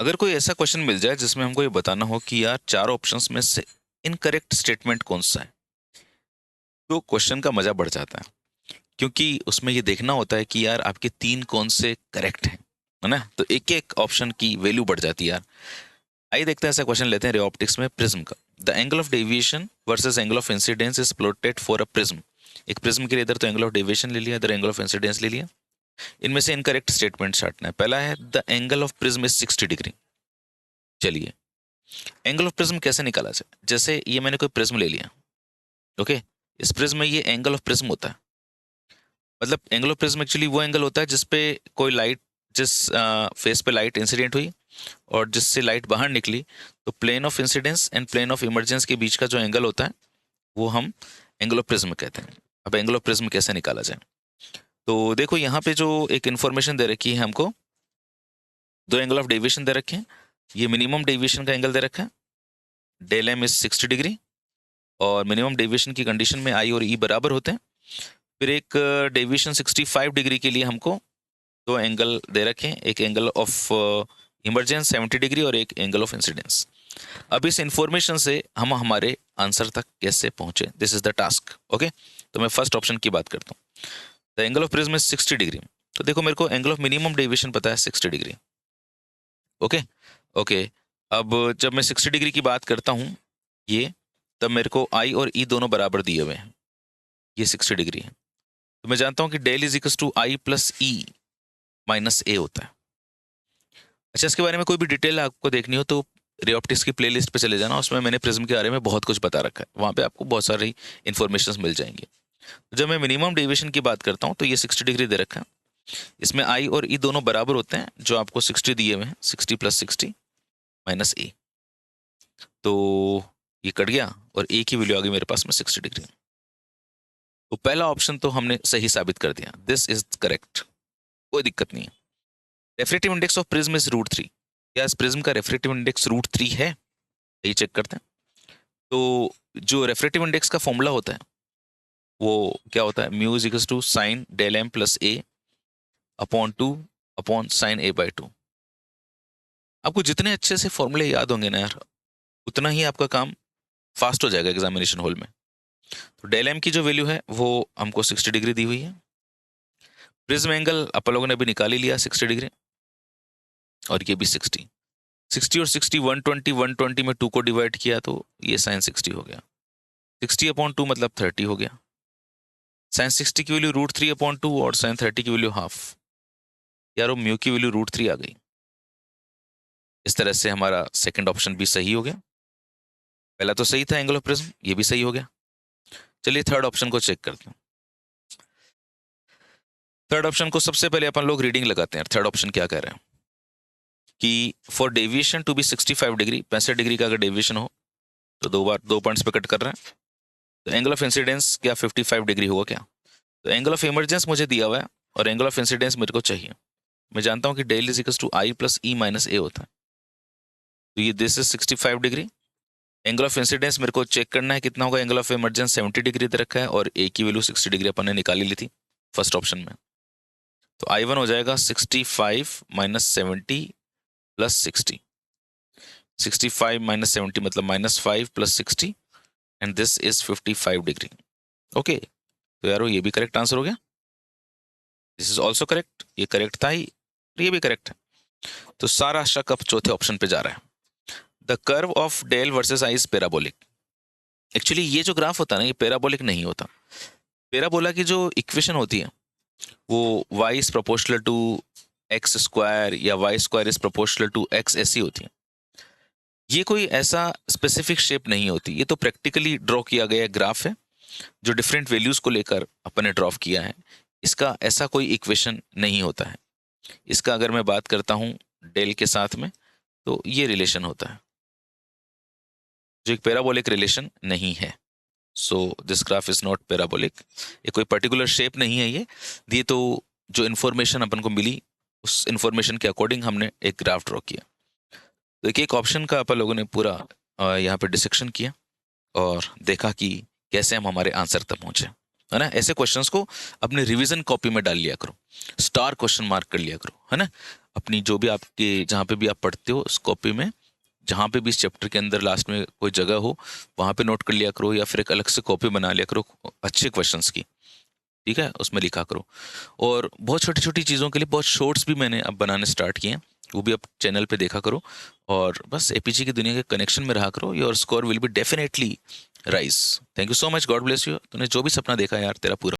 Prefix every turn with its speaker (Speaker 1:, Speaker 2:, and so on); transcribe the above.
Speaker 1: अगर कोई ऐसा क्वेश्चन मिल जाए जिसमें हमको ये बताना हो कि यार चार ऑप्शंस में से इनकरेक्ट स्टेटमेंट कौन सा है, तो क्वेश्चन का मजा बढ़ जाता है। क्योंकि उसमें ये देखना होता है कि यार आपके तीन कौन से करेक्ट हैं, है ना। तो एक एक ऑप्शन की वैल्यू बढ़ जाती है यार। आइए देखते हैं, ऐसा क्वेश्चन लेते हैं रे ऑप्टिक्स में प्रिज्म का। The angle of deviation versus angle of incidence is plotted for a prism. एक प्रिज्म के लिए इधर तो एंगल ऑफ डेविएशन ले लिया, इधर एंगल ऑफ इंसिडेंस ले लिया। इनमें से इनकरेक्ट स्टेटमेंट छाटना है। पहला है the angle of prism is 60 degree. चलिए, एंगल ऑफ प्रिज्म कैसे निकाला जाए। जैसे ये मैंने कोई प्रिज्म ले लिया, ओके। इस प्रिज्म में ये एंगल ऑफ प्रिज्म होता है। मतलब एंगल ऑफ प्रिज्म एक्चुअली वो एंगल होता है जिसपे कोई लाइट, जिस फेस पे लाइट इंसिडेंट हुई और जिससे लाइट बाहर निकली, तो plane of incidence and plane of emergence के बीच का जो एंगल होता है वो हम एंगल ऑफ प्रिज्म कहते हैं। अब एंगल ऑफ प्रिज्म कैसे निकाला जाए, तो देखो यहाँ पे जो एक इन्फॉर्मेशन दे रखी है हमको, दो एंगल ऑफ डेविएशन दे रखे हैं। ये मिनिमम डेविएशन का एंगल दे रखा है, डेल एम इज 60 डिग्री, और मिनिमम डेविएशन की कंडीशन में आई और ई बराबर होते हैं। फिर एक डेविएशन 65 डिग्री के लिए हमको दो एंगल दे रखे हैं, एक एंगल ऑफ इमरजेंस 70 डिग्री और एक एंगल ऑफ इंसिडेंस। अब इस इंफॉर्मेशन से हम हमारे आंसर तक कैसे पहुंचे, this is the task, okay. तो मैं फर्स्ट ऑप्शन की बात करता हूँ। The angle of prism is 60 degree. तो देखो मेरे को एंगल ऑफ मिनिमम डेविएशन पता है 60 डिग्री, ओके। ओके, अब जब मैं 60 डिग्री की बात करता हूँ ये, तब मेरे को आई और ई दोनों बराबर दिए हुए हैं, ये 60 डिग्री है। तो मैं जानता हूँ कि del is equal to I plus E minus A होता है। अच्छा, इसके बारे में कोई भी डिटेल आपको देखनी हो तो रे ऑप्टिक्स की प्लेलिस्ट पे चले जाना, उसमें मैंने प्रिज्म के बारे में बहुत कुछ बता रखा है, वहाँ पे आपको बहुत सारी इन्फॉर्मेशन मिल जाएंगी। तो जब मैं मिनिमम डेविएशन की बात करता हूँ तो ये 60 डिग्री दे रखा है, इसमें आई और ई दोनों बराबर होते हैं, जो आपको 60 दिए हुए हैं, 60 प्लस 60 माइनस ए। तो ये कट गया और ए की वैल्यू आ गई मेरे पास में 60 डिग्री। तो पहला ऑप्शन तो हमने सही साबित कर दिया, दिस इज करेक्ट, कोई दिक्कत नहीं है। Refractive index of prism is √3। क्या इस प्रिज्म का रेफ्रेक्टिव इंडेक्स √3 है, यही चेक करते हैं। तो जो रेफ्रेक्टिव इंडेक्स का फॉर्मूला होता है वो क्या होता है, mu is equal to sine del M plus A upon 2 upon sine A by 2। आपको जितने अच्छे से फॉर्मूले याद होंगे ना यार, उतना ही आपका काम फास्ट हो जाएगा एग्जामिनेशन हॉल में। तो डेल एम की जो वैल्यू है वो हमको 60 डिग्री दी हुई है। प्रिज्म एंगल अपन लोगों ने अभी निकाल ही लिया 60 डिग्री, और ये भी 60। 60 और 60 120, 120 में 2 को डिवाइड किया तो ये साइन 60 हो गया। 60 अपॉन 2 मतलब 30 हो गया। साइन 60 की वैल्यू √3 अपॉन 2 और साइन 30 की वैल्यू हाफ। यार वो म्यू की वैल्यू √3 आ गई। इस तरह से हमारा सेकंड ऑप्शन भी सही हो गया। पहला तो सही था एंगल ऑफ प्रिज्म, ये भी सही हो गया। चलिए थर्ड ऑप्शन को चेक करते हैं। थर्ड ऑप्शन को सबसे पहले अपन लोग रीडिंग लगाते हैं। थर्ड ऑप्शन क्या कह रहे हैं कि for deviation to be 65 degree, 65 degree का अगर डेविएशन हो तो दो बार दो पॉइंट्स पे कट कर रहे हैं। तो एंगल ऑफ इंसिडेंस क्या 55 डिग्री होगा क्या। तो एंगल ऑफ इमरजेंस मुझे दिया हुआ है और एंगल ऑफ इंसिडेंस मेरे को चाहिए। मैं जानता हूँ कि del is equal to I plus E minus A होता है। तो ये this is 65 degree. Angle of incidence मेरे को चेक करना है कितना होगा। एंगल ऑफ इमरजेंस 70 डिग्री दे रखा है और ए की वैल्यू 60 डिग्री अपन ने निकाली ली थी फर्स्ट ऑप्शन में। तो I1 हो जाएगा 65 माइनस 70 प्लस 60। 65 माइनस 70 मतलब -5 plus 60, and this is 55 degree, okay. तो यारो ये भी करेक्ट आंसर हो गया। दिस इज ऑल्सो करेक्ट, ये करेक्ट था ही, ये भी करेक्ट है। तो सारा शक अब चौथे ऑप्शन पे जा रहा है। The curve of del versus I is parabolic. Actually ये जो ग्राफ होता है ना, ये पैराबोलिक नहीं होता। पैराबोला की जो इक्वेशन होती है वो y is proportional to X square या y square is proportional to x, ऐसी होती है। ये कोई ऐसा स्पेसिफिक शेप नहीं होती, ये तो प्रैक्टिकली ड्रॉ किया गया ग्राफ है जो डिफरेंट वैल्यूज को लेकर अपन ने ड्रॉ किया है। इसका ऐसा कोई इक्वेशन नहीं होता है। इसका अगर मैं बात करता हूँ डेल के साथ में, तो ये रिलेशन होता है जो एक पैराबोलिक रिलेशन नहीं है। So this graph is not parabolic. ये कोई पर्टिकुलर शेप नहीं है ये तो जो इन्फॉर्मेशन अपन को मिली उस इन्फॉर्मेशन के अकॉर्डिंग हमने एक ग्राफ ड्रॉ किया। तो एक ऑप्शन का अपन लोगों ने पूरा यहाँ पे डिसेक्शन किया और देखा कि कैसे हम हमारे आंसर तक पहुंचे। है ना। ऐसे क्वेश्चंस को अपने रिवीजन कॉपी में डाल लिया करो, स्टार क्वेश्चन मार्क कर लिया करो, है ना। अपनी जो भी आपके जहाँ पे भी आप पढ़ते हो उस कॉपी में, जहाँ पे भी इस चैप्टर के अंदर लास्ट में कोई जगह हो वहाँ पे नोट कर लिया करो, या फिर एक अलग से कॉपी बना लिया करो अच्छे क्वेश्चंस की, ठीक है, उसमें लिखा करो। और बहुत छोटी छोटी चीज़ों के लिए बहुत शॉर्ट्स भी मैंने अब बनाने स्टार्ट किए हैं, वो भी आप चैनल पे देखा करो। और बस एपीजी की दुनिया के कनेक्शन में रहा करो, your score will be definitely rise. Thank you so much, God bless you. तूने जो भी सपना देखा यार तेरा पूरा